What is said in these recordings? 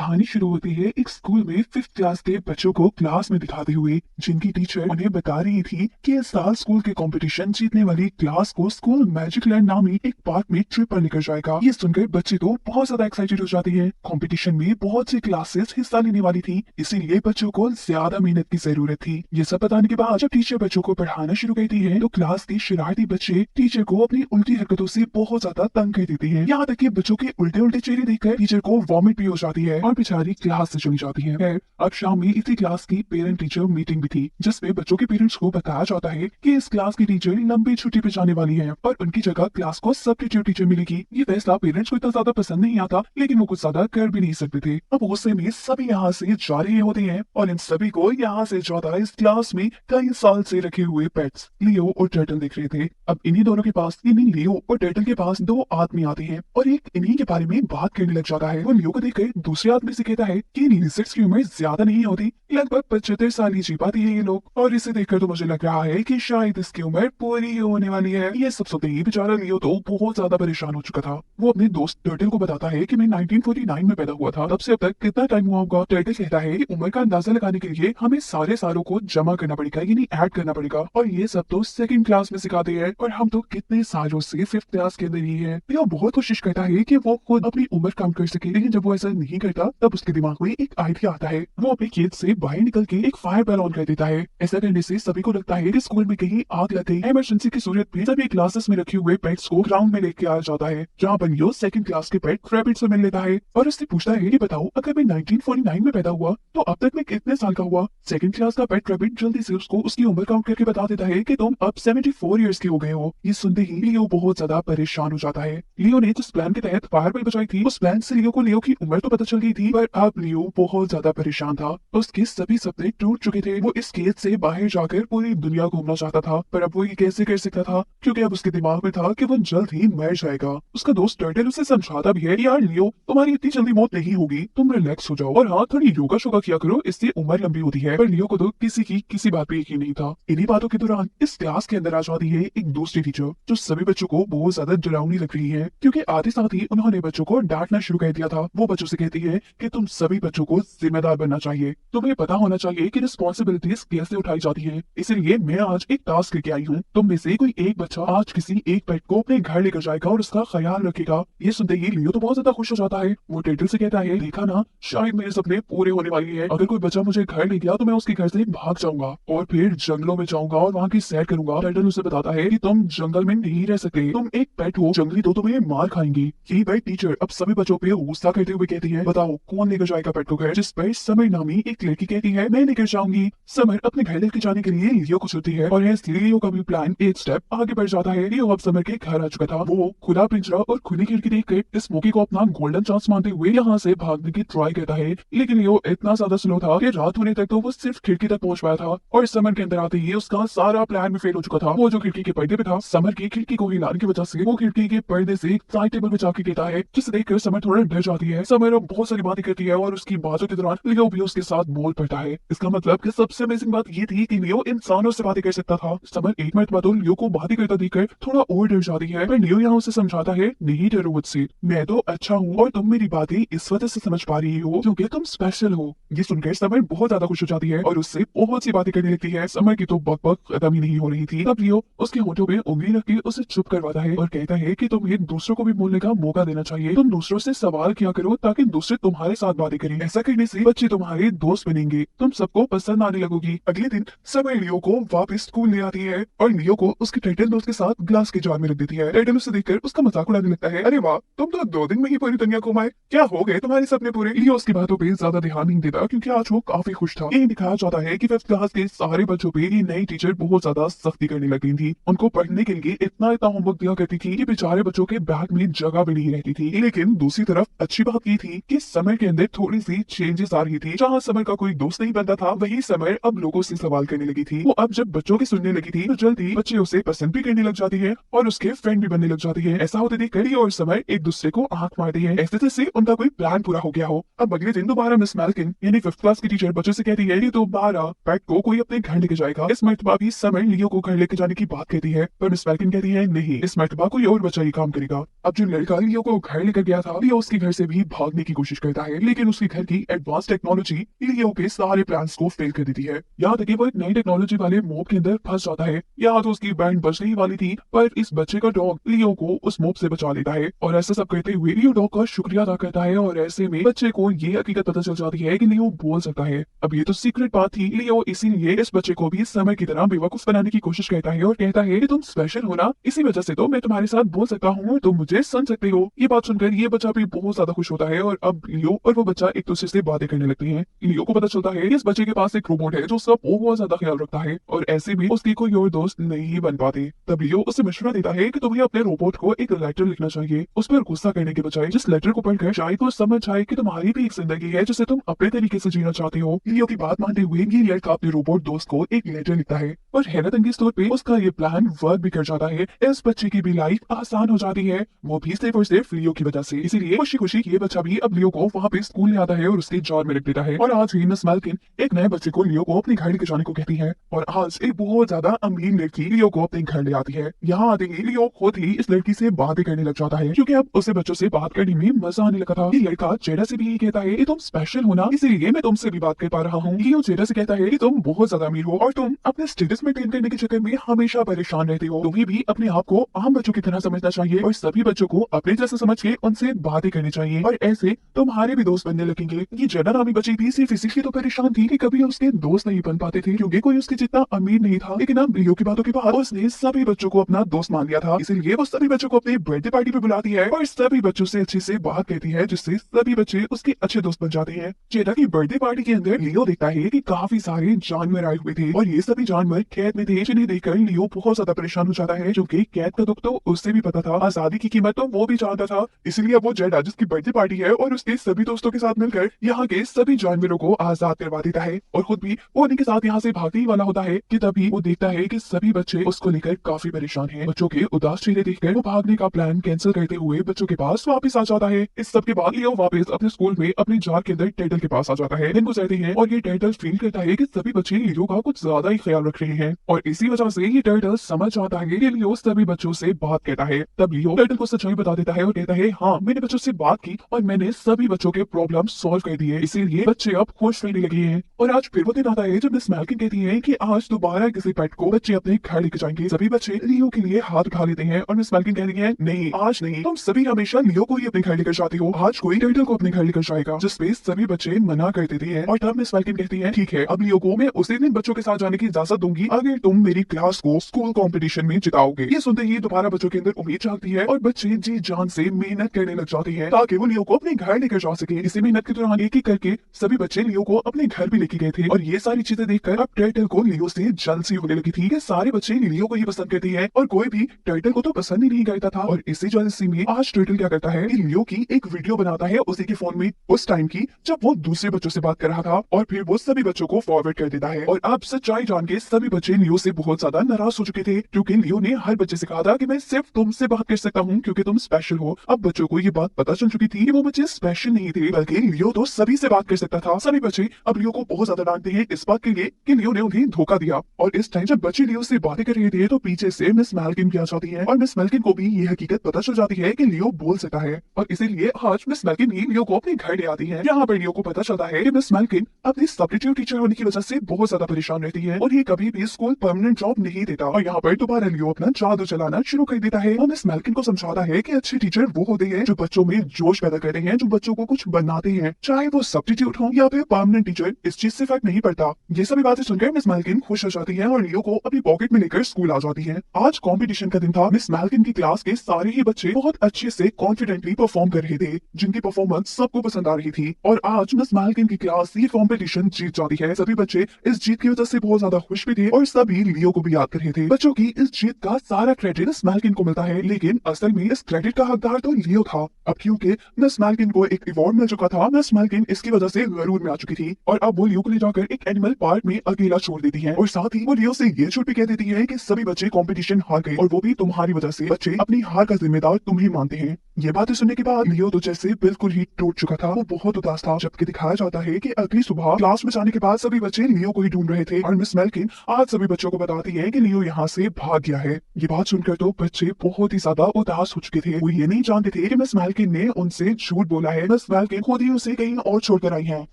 कहानी शुरू होती है एक स्कूल में 5th क्लास के बच्चों को क्लास में दिखाते हुए, जिनकी टीचर उन्हें बता रही थी कि इस साल स्कूल के कंपटीशन जीतने वाली क्लास को स्कूल मैजिक लैंड नामी एक पार्क में ट्रिप पर लेकर जाएगा। ये सुनकर बच्चे तो बहुत ज्यादा एक्साइटेड हो जाते हैं। कंपटीशन में बहुत सी क्लासेस हिस्सा लेने वाली थी, इसीलिए बच्चों को ज्यादा मेहनत की जरूरत थी। ये सब बताने के बाद जब टीचर बच्चों को पढ़ाना शुरू करती है तो क्लास के शरारती बच्चे टीचर को अपनी उल्टी हरकतों से बहुत ज्यादा तंग कर देते हैं। यहाँ तक कि बच्चों के उल्टे उल्टे चेहरे देखकर टीचर को वॉमिट भी हो जाती है और बेचारी क्लास से चली जाती है। खैर, अब शाम में इसी क्लास की पेरेंट टीचर मीटिंग भी थी, जिसमें बच्चों के पेरेंट्स को बताया जाता है कि इस क्लास की टीचर लंबी छुट्टी पे जाने वाली है और उनकी जगह क्लास को सब्स्टिट्यूट टीचर मिलेगी। ये फैसला पेरेंट्स को इतना ज्यादा पसंद नहीं आता, लेकिन वो कुछ ज्यादा कर भी नहीं सकते थे। अब गुस्से में सभी यहाँ से जा रहे होते हैं और इन सभी को यहाँ से ज्यादा इस क्लास में कई साल से रखे हुए पेट्स लियो और टर्टल दिख रहे थे। अब इन्हीं दोनों के पास, इन्हीं लियो और टर्टल के पास दो आदमी आते हैं और एक इन्हीं के बारे में बात करने लग जाता है। वो लियो को देखकर दूसरे आदमी से कहता है कि लिजर्ड्स की उम्र ज्यादा नहीं होती, लगभग 75 साल ही जी पाती है ये लोग, और इसे देखकर तो मुझे लग रहा है कि शायद इसकी उम्र पूरी होने वाली है। ये सब सुनते ही बेचारा लियो तो बहुत ज्यादा परेशान हो चुका था। वो अपने दोस्त टर्टल को बताता है कि मैं 1949 में पैदा हुआ था, तब से अब तक कितना टाइम हुआ होगा। टर्टल कहता है कि उम्र का अंदाजा लगाने के लिए हमें सारे सालों को जमा करना पड़ेगा, यानी ऐड करना पड़ेगा, और ये सब तो सेकंड क्लास में सिखाते हैं और हम तो कितने सालों से 5th क्लास के अंदर ही है। लियो बहुत कोशिश करता है कि वो खुद अपनी उम्र काउंट कर सके, लेकिन जब वो ऐसा नहीं करता तब उसके दिमाग में एक आइडिया आता है। वो अपने खेत से बाहर निकल के एक फायर बैल ऑन कर देता है। ऐसा करने से सभी को लगता है कि स्कूल में कहीं आग लग गई। इमरजेंसी की सूरत में सभी क्लासेस में रखे हुए पेट्स को ग्राउंड में लेके आया जाता है, जहाँ पर लियो सेकंड क्लास के पेट रैबिट से मिल लेता है और उससे पूछता है कि बताओ, अगर मैं 1949 में पैदा हुआ तो अब तक मैं कितने साल का हुआ। सेकंड क्लास का पेट रैबिट जल्दी से उसको उसकी उम्र काउंट करके बता देता है कि तुम अब 74 इयर्स के हो गए हो। ये सुनते ही लियो बहुत ज्यादा परेशान हो जाता है। लियो ने जिस प्लान के तहत फायर बेल बजाई थी, उस प्लान से लियो को लियो की उम्र तो पता चल गई थी, पर अब लियो बहुत ज्यादा परेशान था। उसके सभी सपने टूट चुके थे। वो इस खेत से बाहर जाकर पूरी दुनिया घूमना चाहता था, पर अब वो ये कैसे कर सकता था, क्योंकि अब उसके दिमाग में था कि वो जल्द ही मर जाएगा। उसका दोस्त टर्टल उसे समझाता भी है कि यार लियो, तुम्हारी इतनी जल्दी मौत नहीं होगी, तुम रिलैक्स हो जाओ और हाँ, थोड़ी योगा शोगा किया करो, इससे उम्र लंबी होती है। पर लियो को तो किसी की किसी बात पे यकीन नहीं था। इन्हीं बातों के दौरान इस क्लास के अंदर आ जाती है एक दूसरी टीचर, जो सभी बच्चों को बहुत ज्यादा डरावनी लग रही है, क्योंकि आते साथ ही उन्होंने बच्चों को डांटना शुरू कर दिया था। वो बच्चों से कहती है कि तुम सभी बच्चों को जिम्मेदार बनना चाहिए, तुम्हें पता होना चाहिए कि रिस्पॉन्सिबिलिटीज कैसे उठाई जाती है। इसलिए मैं आज एक टास्क लेके आई हूँ, तुम में से कोई एक बच्चा आज किसी एक पेट को अपने घर लेकर जाएगा और उसका ख्याल रखेगा। ये सुनते ही लियो तो बहुत ज्यादा खुश हो जाता है। वो टर्टल से कहता है, देखा ना, शायद मेरे सपने पूरे होने वाले हैं। अगर कोई बच्चा मुझे घर ले गया तो मैं उसके घर से भाग जाऊंगा और फिर जंगलों में जाऊंगा और वहाँ की सैर करूंगा। टर्टल उसे बताता है कि तुम जंगल में नहीं रह सकते, तुम एक पेट हो, जंगली तो तुम्हें मार खाएंगे। यही पेट टीचर अब सभी बच्चों पे गुस्सा करते हुए कहती है, बताओ कौन लेकर जाएगा पेट को घर। जिस पर समर नामी एक लड़की कहती है, मैं लेकर जाऊंगी। समर अपने घर लेकर जाने के लिए लियो को चुनती है और लियो का भी प्लान एक स्टेप आगे बढ़ जाता है। लियो अब समर के घर आ चुका था। वो खुला पिंजरा और खुली खिड़की देखकर इस मौके को अपना गोल्डन चांस मानते हुए यहाँ से भागने की ट्राई करता है, लेकिन लियो इतना ज्यादा स्लो था कि रात होने तक तो वो सिर्फ खिड़की तक पहुंच पाया था और समर के अंदर आते ही उसका सारा प्लान भी फेल हो चुका था। वो जो खिड़की के पर्दे पे था, समर की खिड़की को हिलाने की वजह से वो खिड़की के पर्दे से एक साइड टेबल पे जाके गिरता है, जिसे देखकर समर थोड़ा डर जाती है। समर अब बहुत सारी बातें करती है और उसकी बातों के दौरान लियो भी उसके साथ बोल पड़ता है। इसका मतलब कि सबसे अमेजिंग बात ये थी कि लियो इंसानों से बातें कर सकता था। समर एक मरतबा तो लियो को बातें करता देखकर थोड़ा और डर जाती है, पर लियो यहाँ उसे समझाता है, नहीं डरो मुझसे, मैं तो अच्छा हूँ और तुम मेरी बातें इस वजह से समझ पा रही हो क्योंकि तुम स्पेशल हो। ये सुनकर समर बहुत ज्यादा खुश हो जाती है और उससे बहुत सी बातें करने लगती है। समर की तो बक बक खत्म ही नहीं हो रही थी। तब लियो उसके होठों पे उंगली रख के उसे चुप करवाता है और कहता है कि तुम्हें दूसरों को भी बोलने का मौका देना चाहिए, तुम दूसरों से सवाल किया करो ताकि दूसरे तुम्हारे साथ बातें करें। ऐसा करने से बच्चे तुम्हारे दोस्त बनेंगे, तुम सबको पसंद आने लगोगी। अगले दिन समर लियो को वापस स्कूल ले आती है और लियो को उसके टर्टल दोस्त के साथ ग्लास के जार में रख देती है। टर्टल उसे देखकर उसका मजाक उड़ाने लगता है, अरे वाह, तुम तो 2 दिन में ही पूरी दुनिया घुमाए, क्या हो गए तुम्हारे सपने पूरे। लियो उसकी बातों पे ज्यादा ध्यान नहीं देता क्योंकि आज वो काफी खुश था। ये दिखाया जाता है कि 5th क्लास के सारे बच्चों पे ये नई टीचर बहुत ज्यादा सख्ती करने लगी थी। उनको पढ़ने के लिए इतना होमवर्क दिया करती थी कि बेचारे बच्चों के बैग में जगह भी नहीं रहती थी। लेकिन दूसरी तरफ अच्छी बात ये थी कि समर के अंदर थोड़ी सी चेंजेस आ रही थी। जहाँ समर का कोई दोस्त नहीं बनता था, वही समर अब लोगों से सवाल करने लगी थी। वो अब जब बच्चों की सुनने लगी थी तो जल्दी बच्चे उसे पसंद भी करने लग जाती है और उसके फ्रेंड भी बनने लग जाती है। ऐसा होते देख लियो और समर एक दूसरे को आंख मारती है, ऐसे जैसे उनका कोई प्लान पूरा हो गया हो। अब अगले दिन दोबारा मिस मैल्किन यानी 5th क्लास की टीचर बच्चों से कहती है कि दोबारा पेट को कोई अपने घर लेके जाएगा। इस मरतबा भी समर लियो को घर लेके जाने की बात कहती है, पर मिस मैल्किन कहती है नहीं, इस मरतबा कोई और बच्चा ये काम करेगा। अब जो लड़का लियो को घर लेकर गया था, लियो उसके घर से भी भागने की कोशिश करता लेता है, लेकिन उसके घर की एडवांस टेक्नोलॉजी लियो के सारे प्लान्स को फेल कर देती है। यहाँ तक कि वो एक नई टेक्नोलॉजी वाले मोब के अंदर फंस जाता है। यहाँ तो उसकी बैंड बजने ही वाली थी, पर इस बच्चे का डॉग लियो को उस मोब से बचा लेता है और ऐसा सब करते हुए लियो डॉग का शुक्रिया अदा करता है और ऐसे में बच्चे को ये हकीकत पता चल जाती है कि लियो बोल सकता है। अब ये तो सीक्रेट बात थी, लियो इसीलिए इस बच्चे को भी समय की तरह बेवकूफ बनाने की कोशिश करता है और कहता है कि तुम स्पेशल हो ना, इसी वजह से तो मैं तुम्हारे साथ बोल सकता हूँ और तुम मुझे सुन सकते हो। ये बात सुनकर ये बच्चा भी बहुत ज्यादा खुश होता है और अब लियो और वो बच्चा एक दूसरे से बातें करने लगते हैं। लियो को पता चलता है कि इस बच्चे के पास एक रोबोट है जो सब बहुत ज्यादा ख्याल रखता है और ऐसे भी उसकी कोई और दोस्त नहीं बन पाते। तब लियो उसे मशवरा देता है कि तुम्हें अपने रोबोट को एक लेटर लिखना चाहिए, उस पर गुस्सा करने के बजाय जिस लेटर को पढ़कर शायद वो समझ जाए कि तुम्हारी भी एक जिंदगी है जिसे तुम अपने तरीके से जीना चाहते हो। लियो की बात मानते हुए ये लड़का अपने रोबोट दोस्त को एक लेटर लिखता है और हैरत अंगेज तौर पे उसका ये प्लान वर्क भी कर जाता है। इस बच्चे की भी लाइफ आसान हो जाती है, वो भी सिर्फ और सिर्फ लियो की वजह से। इसीलिए खुशी खुशी ये बच्चा भी अब लियो को वहाँ पे स्कूल ले आता है और उसके जार में रख देता है। और आज ही मिस माल्किन एक नए बच्चे को लियो को अपने घर लेके जाने को कहती है और आज एक बहुत ज्यादा अमीर लड़की लियो को अपने घर ले आती है। यहाँ आते ही लियो खुद ही इस लड़की से बातें करने लग जाता है क्योंकि अब उसे बच्चों से बात करने में मजा आने लगा था। ये लड़का जेडा से भी यही कहता है कि तुम स्पेशल हो ना, इसीलिए मैं तुमसे भी बात कर पा रहा हूँ। लियो जेडा से कहता है कि तुम बहुत ज्यादा अमीर हो और तुम अपने स्टेटस मेंटेन करने के चक्कर में हमेशा परेशान रहते हो। तुम्हें भी अपने आप को आम बच्चों की तरह समझना चाहिए और सभी बच्चों को अपने जैसा समझ के उनसे बातें करनी चाहिए और ऐसे तुम्हारे भी दोस्त बनने लगेंगे। ये जेडा नामी बच्ची भी सिर्फ इसीलिए तो परेशान थी कि कभी उसके दोस्त नहीं बन पाते थे क्योंकि कोई उसके जितना अमीर नहीं था। लेकिन अब लियो की बातों के बाद उसने सभी बच्चों को अपना दोस्त मान लिया था, इसीलिए वो सभी बच्चों को अपने बर्थडे पार्टी पे बुलाती है और सभी बच्चों से अच्छे से बात कहती है जिससे सभी बच्चे उसके अच्छे दोस्त बन जाते हैं। जेडा की बर्थडे पार्टी के अंदर लियो देखता है कि काफी सारे जानवर आए हुए थे और ये सभी जानवर कैद में थे, जिन्हें देखकर लियो बहुत ज्यादा परेशान हो जाता है क्योंकि कैद का दुख तो उससे भी पता था, आजादी की कीमत तो वो भी जानता था। इसलिए अब वो जेडा जिसकी बर्थडे पार्टी है और उसके सभी दोस्तों के साथ मिलकर यहाँ के सभी जानवरों को आजाद करवा देता है और खुद भी वो उन्हीं के साथ यहाँ से भागने ही वाला होता है कि तभी वो देखता है कि सभी बच्चे उसको लेकर काफी परेशान हैं। बच्चों के उदास चेहरे देखकर वो भागने का प्लान कैंसिल करते हुए बच्चों के पास वापस आ जाता है। इस सब के बाद लियो वापस अपने स्कूल में अपने जार के अंदर टर्टल के पास आ जाता है। दिन गुजरते हैं और ये टर्टल फील करता है कि सभी बच्चे लियो का कुछ ज्यादा ही ख्याल रख रहे हैं और इसी वजह से ये टर्टल समझ आता है कि लियो सभी बच्चों से बात कहता है। तब लियो टर्टल को सच्चाई बता देता है और कहता है हाँ, मैंने बच्चों से बात की और मैंने सभी बच्चों के प्रॉब्लम सॉल्व कर दिए, इसीलिए बच्चे अब खुश रहने लगे हैं। और आज फिर वो दिन आता है जब मिस माल्किन कहती है कि आज दोबारा किसी पेट को बच्चे अपने घर लेके जाएंगे। सभी बच्चे लियो के लिए हाथ उठा लेते हैं और मिस माल्किन कहती है नहीं, आज नहीं, तुम सभी हमेशा लियो को ही अपने घर लेकर जाते हो, आज कोई टर्टल को अपने घर लेकर जाएगा। जिसपे सभी बच्चे मना कर देते हैं और तब मिस माल्किन कहती है ठीक है, अब लियो को मैं उसी दिन बच्चों के साथ जाने की इजाजत दूंगी अगर तुम मेरी क्लास को स्कूल कॉम्पिटिशन में जिताओगे। ये सुनते ही दोबारा बच्चों के अंदर उम्मीद जागती है और बच्चे जी जान से मेहनत करने लग जाते हैं ताकि वो लियो को अपने घर लेकर जा सके। इसी मेहनत के दौरान एक एक करके सभी बच्चे लियो को अपने घर भी लेके गए थे और ये सारी चीजें देखकर अब टर्टल को लियो से जलसी होने लगी थी कि सारे बच्चे लियो को ही पसंद करते हैं और कोई भी टर्टल को तो पसंद ही नहीं करता था। और इसी जलसी में आज टर्टल क्या करता है कि लियो की एक वीडियो बनाता है उसी के फोन में उस टाइम की जब वो दूसरे बच्चों से बात कर रहा था और फिर वो सभी बच्चों को फॉरवर्ड कर देता है। और अब सच्चाई जान के सभी बच्चे लियो से बहुत ज्यादा नाराज हो चुके थे क्योंकि लियो ने हर बच्चे से कहा था कि मैं सिर्फ तुमसे बात कर सकता हूँ क्योंकि तुम स्पेशल हो। अब बच्चों को ये बात पता चल चुकी थी कि वो बच्चे स्पेशल नहीं थे बल्कि लियो तो सभी से बात कर सकता था। सभी बच्चे अब लियो को बहुत ज्यादा डांटते हैं इस बात के लिए कि लियो ने उन्हें धोखा दिया। और इस टाइम जब बच्चे लियो से बातें कर रहे थे तो पीछे से मिस माल्किन भी आ जाती है और मिस माल्किन को भी ये हकीकत पता चल जाती है कि लियो बोल सकता है और इसीलिए आज मिस माल्किन ही लियो को अपने घर ले आती है। यहाँ पर लियो को पता चलता है कि मिस माल्किन अपनी सब्स्टिट्यूट टीचर होने की वजह से बहुत ज्यादा परेशान रहती है और ये कभी भी स्कूल परमानेंट जॉब नहीं देता। और यहाँ पर दोबारा लियो अपना जादू चलाना शुरू कर देता है और मिस माल्किन को समझाता है कि अच्छे टीचर वो होते हैं जो बच्चों में जोश पैदा करते हैं, जो बच्चों को कुछ बनाते हैं, चाहे वो सब्स्टिट्यूट हो या फिर परमानेंट टीचर, इस चीज से फर्क नहीं पड़ता। ये सभी बातें सुनकर मिस माल्किन खुश हो जाती है और लियो को अपनी पॉकेट में लेकर स्कूल आ जाती है। आज कंपटीशन का दिन था। मिस माल्किन की क्लास के सारे ही बच्चे बहुत अच्छे से कॉन्फिडेंटली परफॉर्म कर रहे थे जिनकी परफॉर्मेंस सबको पसंद आ रही थी और आज मिस माल्किन की क्लास ये कॉम्पिटिशन जीत जाती है। सभी बच्चे इस जीत की वजह से बहुत ज्यादा खुश भी थे और सभी लियो को भी याद कर रहे थे। बच्चों की इस जीत का सारा क्रेडिट मिस माल्किन को मिलता है लेकिन असल में इस क्रेडिट का हकदार तो लियो था। अब क्योंकि मिस माल्किन को एक अवार्ड मिल चुका था, मिस माल्किन इसकी वजह से गरूर में आ चुकी थी और अब वो लियो को ले जाकर एक एनिमल पार्क में अकेला छोड़ देती है और साथ ही वो लियो से ये झूठ भी कह देती है कि सभी बच्चे कंपटीशन हार गए और वो भी तुम्हारी वजह से। बच्चे अपनी हार का जिम्मेदार तुम ही मानते हैं। ये बातें सुनने के बाद लियो तो जैसे बिल्कुल ही टूट चुका था। वो बहुत उदास था। जबकि दिखाया जाता है कि अगली सुबह क्लास में जाने के बाद सभी बच्चे लियो को ही ढूंढ रहे थे और मिस मेल्किन आज सभी बच्चों को बताती है कि लियो यहाँ से भाग गया है। ये बात सुनकर तो बच्चे बहुत ही ज्यादा उदास हो चुके थे। वो ये नहीं जानते थे कि मिस मेल्किन ने उनसे झूठ बोला है। मिस मेल्किन खुद ही उसे कहीं और छोड़कर आई है।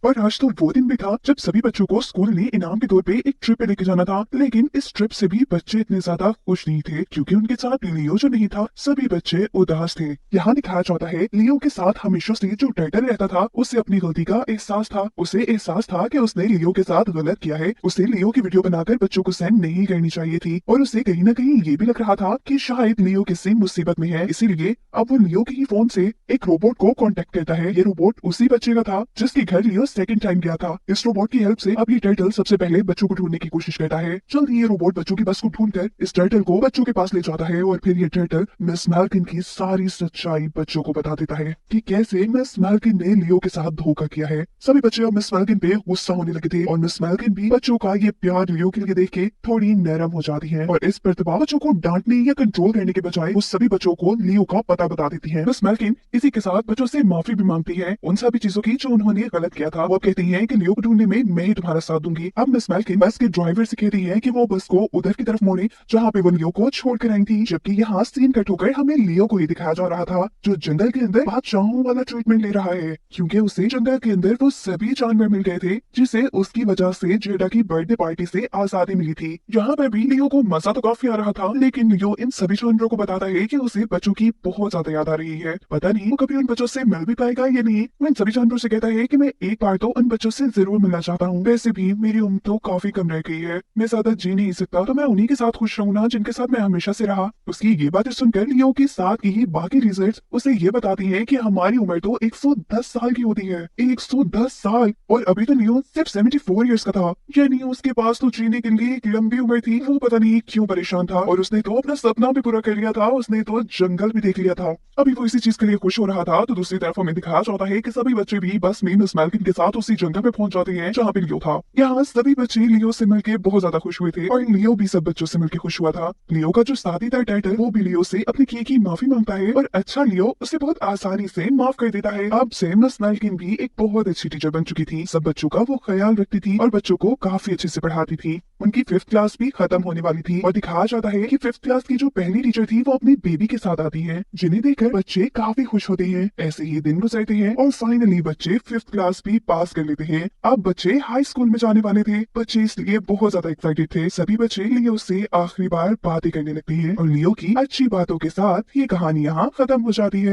पर आज तो वो दिन भी था जब सभी बच्चों को स्कूल ने इनाम के तौर पे एक ट्रिप पे लेके जाना था। लेकिन इस ट्रिप से भी बच्चे इतने ज्यादा खुश नहीं थे क्योंकि उनके साथ लियो जो नहीं था। सभी बच्चे उदास थे। यहाँ दिखाया जाता है लियो के साथ हमेशा से जो टर्टल रहता था उसे अपनी गलती का एहसास था। उसे एहसास था कि उसने लियो के साथ गलत किया है। उसे लियो की वीडियो बनाकर बच्चों को सेंड नहीं करनी चाहिए थी और उसे कहीं ना कहीं ये भी लग रहा था कि शायद लियो किसी मुसीबत में है। इसीलिए अब वो लियो के ही फोन से एक रोबोट को कांटेक्ट करता है। ये रोबोट उसी बच्चे का था जिसके घर लियो सेकंड टाइम गया था। इस रोबोट की हेल्प से अब ये टर्टल सबसे पहले बच्चों को ढूंढने की कोशिश करता है। जल्दी ये रोबोट बच्चों की बस को ढूंढकर इस टर्टल को बच्चों के पास ले जाता है और फिर ये टर्टल मिस मेल्किन की सारी सच्चाई बच्चों को बता देता है कि कैसे मिस मेल्किन ने लियो के साथ धोखा किया है। सभी बच्चे अब मिस मेल्किन पे गुस्सा होने लगे थे और मिस मेल्किन भी बच्चों का ये प्यार लियो के लिए देख के थोड़ी नरम हो जाती है और इस प्रतिभा बच्चों को डांटने या कंट्रोल करने के बजाय वो सभी बच्चों को लियो का पता बता देती है। मिस मेल्किन इसी के साथ बच्चों से माफी भी मांगती है उन सभी चीजों की जो उन्होंने गलत किया था। वो कहती है कि लियो को ढूंढने में मैं ही तुम्हारा साथ दूंगी। अब मिस मेल्किन बस के ड्राइवर से कहती है कि वो बस को उधर की तरफ मोड़े जहाँ पे वो लियो को छोड़ कर आई थी। जबकि यहाँ सीन कट होकर हमें लियो को ही दिखाया जा रहा था जो जंगल के अंदर बादशाहों वाला ट्रीटमेंट ले रहा है क्योंकि उसे जंगल के अंदर वो सभी जानवर मिल गए थे जिसे उसकी वजह से जेडा की बर्थडे पार्टी से आजादी मिली थी। यहाँ पर भी लियो को मजा तो काफी आ रहा था लेकिन लियो इन सभी जानवरों को बताता है कि उसे बच्चों की बहुत ज्यादा याद आ रही है। पता नहीं वो कभी उन बच्चों से मिल भी पाएगा या नहीं। वो इन सभी जानवरों से कहता है कि मैं एक बार तो उन बच्चों से जरूर मिलना चाहता हूँ। वैसे भी मेरी उम्र तो काफी कम रह गई है, मैं ज्यादा जी नहीं सकता, तो मैं उन्हीं के साथ खुश रहूंगा जिनके साथ मैं हमेशा से रहा। उसकी ये बातें सुनकर लियो के साथ की बाकी रिजल्ट उसे ये बताती है कि हमारी उम्र तो 110 साल की होती है। 110 साल और अभी तो लियो सिर्फ 74 इयर्स का था। यानी उसके पास तो जीने के लिए एक लंबी उम्र थी। वो पता नहीं क्यों परेशान था और उसने तो अपना सपना भी पूरा कर लिया था। उसने तो जंगल भी देख लिया था। अभी वो इसी चीज के लिए खुश हो रहा था तो दूसरी तरफ हमें दिखाया जाता है कि सभी बच्चे भी बस में मिस मेल्किन के साथ उसी जंगल में पहुंच जाते हैं जहाँ पे लियो था। यहाँ सभी बच्चे लियो से मिलकर बहुत ज्यादा खुश हुए थे और लियो भी सब बच्चों से मिलकर खुश हुआ था। लियो का जो साथी था टाइटल वो भी लियो से अपने किए की माफी मांगता है और अच्छा लियो उसे बहुत आसानी से माफ कर देता है। अब से मिस मेल्किन भी एक बहुत अच्छी टीचर बन चुकी थी। सब बच्चों का वो ख्याल रखती थी और बच्चों को काफी अच्छे से पढ़ाती थी। उनकी 5th क्लास भी खत्म होने वाली थी और दिखाया जाता है कि 5th क्लास की जो पहली टीचर थी वो अपनी बेबी के साथ आती है जिन्हें देखकर बच्चे काफी खुश होते हैं। ऐसे ही दिन गुजरते हैं और फाइनली बच्चे 5th क्लास भी पास कर लेते हैं। अब बच्चे हाई स्कूल में जाने वाले थे। बच्चे इसलिए बहुत ज्यादा एक्साइटेड थे। सभी बच्चे लियो से आखिरी बार बातें करने लगते हैं और लियो की अच्छी बातों के साथ ये कहानी यहाँ खत्म हो जाती है।